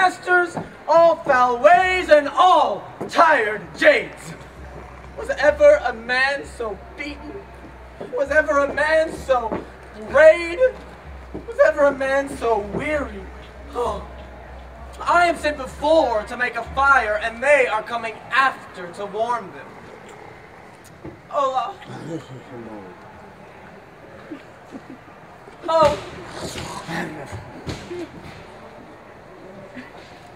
masters, all foul ways, and all tired jades. Was ever a man so beaten? Was ever a man so frayed? Was ever a man so weary? Oh, I am sent before to make a fire, and they are coming after to warm them. Hola. Oh.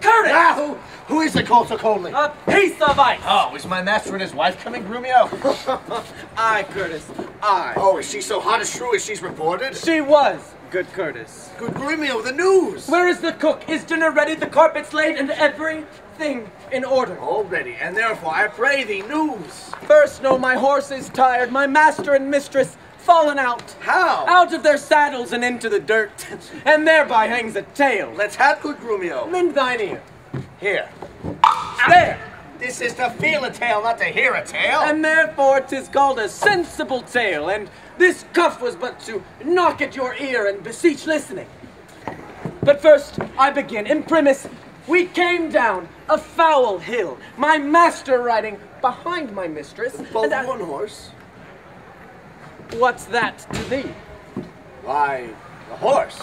Curtis! Ah, who is it called so coldly? A piece of ice! Oh, is my master and his wife coming, Grumio? Aye, Curtis, aye. Oh, is she so hot as Shrew as she's reported? She was, good Curtis. Good Grumio, the news! Where is the cook? Is dinner ready, the carpets laid, and everything in order? All ready, and therefore I pray thee, news! First, know my horse is tired, my master and mistress fallen out. How? Out of their saddles and into the dirt, and thereby hangs a tale. Let's have good Grumio. Lend thine ear. Here. There! This is to feel a tale, not to hear a tale. And therefore 'tis called a sensible tale, and this cuff was but to knock at your ear and beseech listening. But first, I begin. In premise, we came down a foul hill, my master riding behind my mistress. Both one horse? What's that to thee? Why, the horse.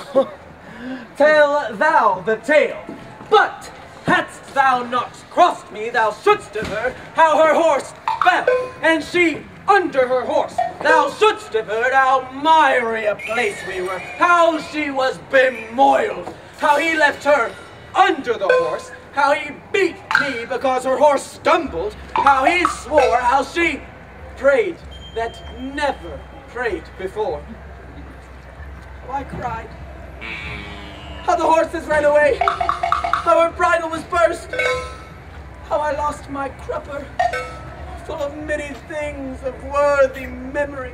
Tell thou the tale. But hadst thou not crossed me, thou shouldst have heard how her horse fell, and she under her horse. Thou shouldst have heard how miry a place we were, how she was bemoiled, how he left her under the horse, how he beat me because her horse stumbled, how he swore, how she prayed that never prayed before. How I cried. How the horses ran away. How her bridle was burst. How I lost my crupper, full of many things of worthy memory.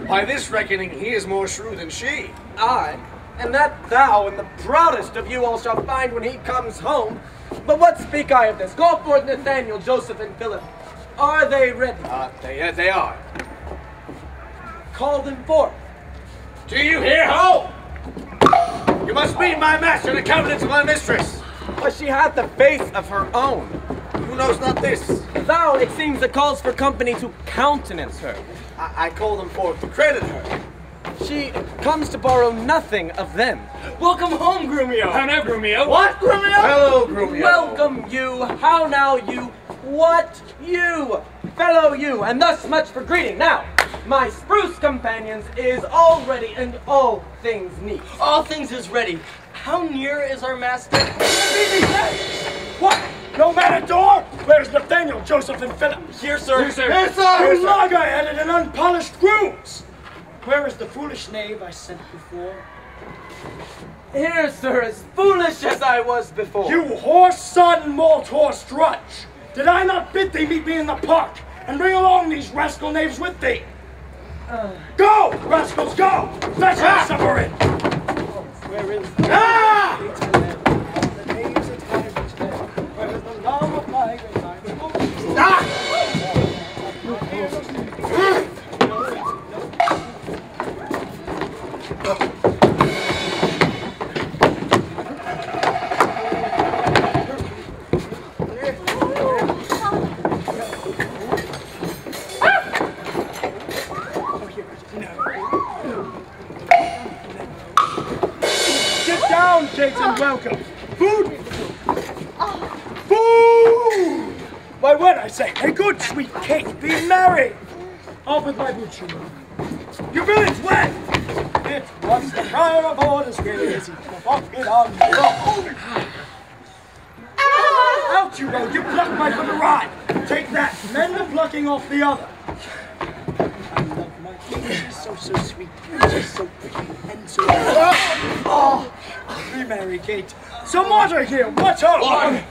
By this reckoning, he is more shrew than she. Aye, and that thou and the proudest of you all shall find when he comes home. But what speak I of this? Call forth Nathaniel, Joseph, and Philip. Are they ready? They are. Call them forth. Do you hear, ho? You must meet my master and the countenance of my mistress. But she hath the face of her own. Who knows not this? Thou, it seems, that calls for company to countenance her. I call them forth to credit her. She comes to borrow nothing of them. Welcome home, Grumio. How now, Grumio? What, Grumio? Hello, Grumio. Welcome you. How now you? What you? Fellow you. And thus much for greeting. Now, my spruce companions is all ready and all things neat. All things is ready. How near is our master? What? No man at door? Where's Nathaniel, Joseph, and Philip? Here, sir. Here, sir. Yes, sir. You logger-headed and unpolished grooms. Where is the foolish knave I sent before? Here, sir, as foolish as I was before. You horse-sodden malt-horse drudge! Did I not bid thee meet me in the park and bring along these rascal knaves with thee? Go, rascals, go! Fetch my supper in! Where is Ah! the names of time which there? Where is the love of my great time? Cakes and welcome. Food! Food! Why, what I say? A good sweet cake, be merry! Off with my boots, you know. Your village wet! It was the cry of orders, really, as he bucket on the road. Out you go, you pluck my foot awry. Take that, mend the plucking off the other. I love my cake, she's so sweet, she's so pretty, and so... Oh! Be merry, Kate. Some water here, watch out!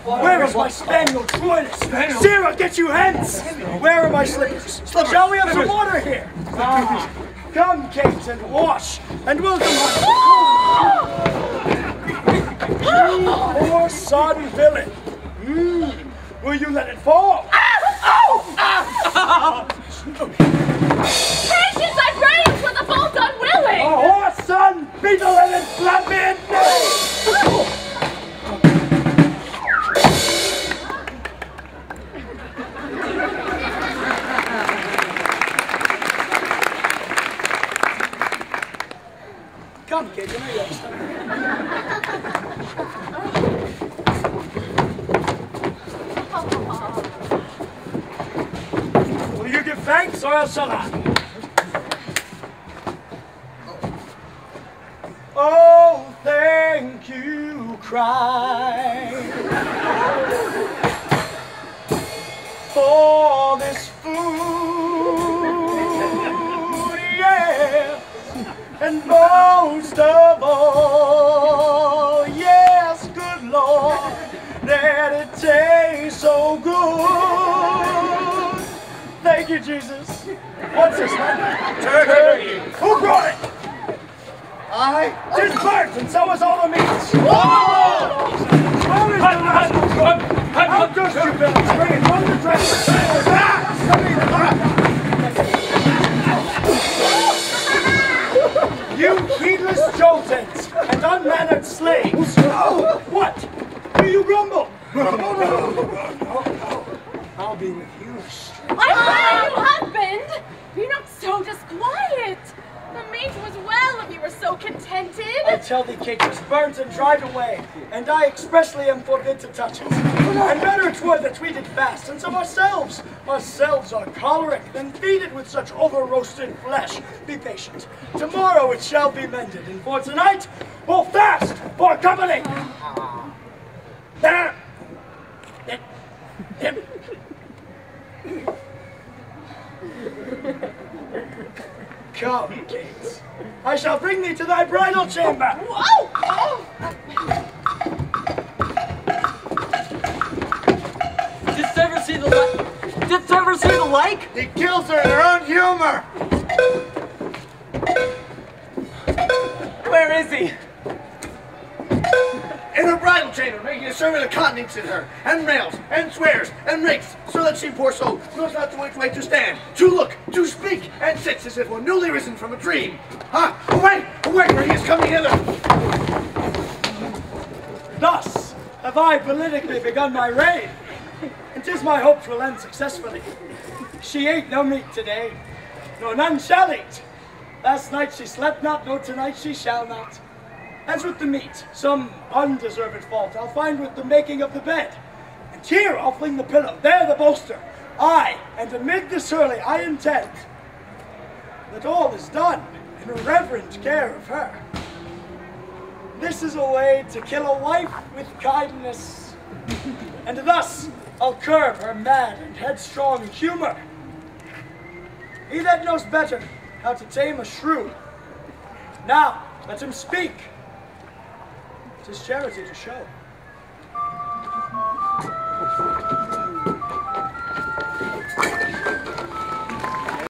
Where is my spaniel, Troilus? Sarah, get you hence! Where are my slippers? Shall we have some water here? Come, Kate, and wash, and welcome my... You poor sodden villain! Will you let it fall? Patience, I pray you, for the fault unwilling! A horse, son! beetle and flapping name! Come, kid, you know you have Will you give thanks, or else shall I? Oh, thank you, Christ, for this food, yeah. And most of all, yes, good Lord, that it tastes so good. Thank you, Jesus. What's this, man? Turkey! Who brought it? I. 'Tis burnt, and so is all the meat. Whoa! Where is the rascal gone? How dust you, villains? Bring it from the dresser. You heedless joltons and unmannered slaves! What? Do you grumble? I'll be with you, Shrew. I swear you husband! Be not so disquiet. The meat was well if you were so contented. I tell thee, cake was burnt and dried away, and I expressly am forbid to touch it. And better it were that we did fast, and so ourselves are choleric, than feed it with such over-roasted flesh. Be patient. Tomorrow it shall be mended, and for tonight, we'll fast for company. Come, Kate. I shall bring thee to thy bridal chamber. Whoa! Didst ever see the like? Didst ever see the like? He kills her in her own humor! Where is he? In her bridal chamber, making a sermon of continence in her, and rails, and swears, and rakes, so that she, poor soul, knows not to which way to stand, to look, to speak, and sits as if one newly risen from a dream. Ha! Away! Away, for he is coming hither! Thus have I politically begun my reign, and 'tis my hope 'twill end successfully. She ate no meat today, nor none shall eat. Last night she slept not, nor tonight she shall not. As with the meat, some undeserved fault I'll find with the making of the bed. And here I'll fling the pillow, there the bolster. Aye, and amid this hurly I intend that all is done in reverent care of her. This is a way to kill a wife with kindness, and thus I'll curb her mad and headstrong humor. He that knows better how to tame a shrew, now let him speak. 'Tis charity to show.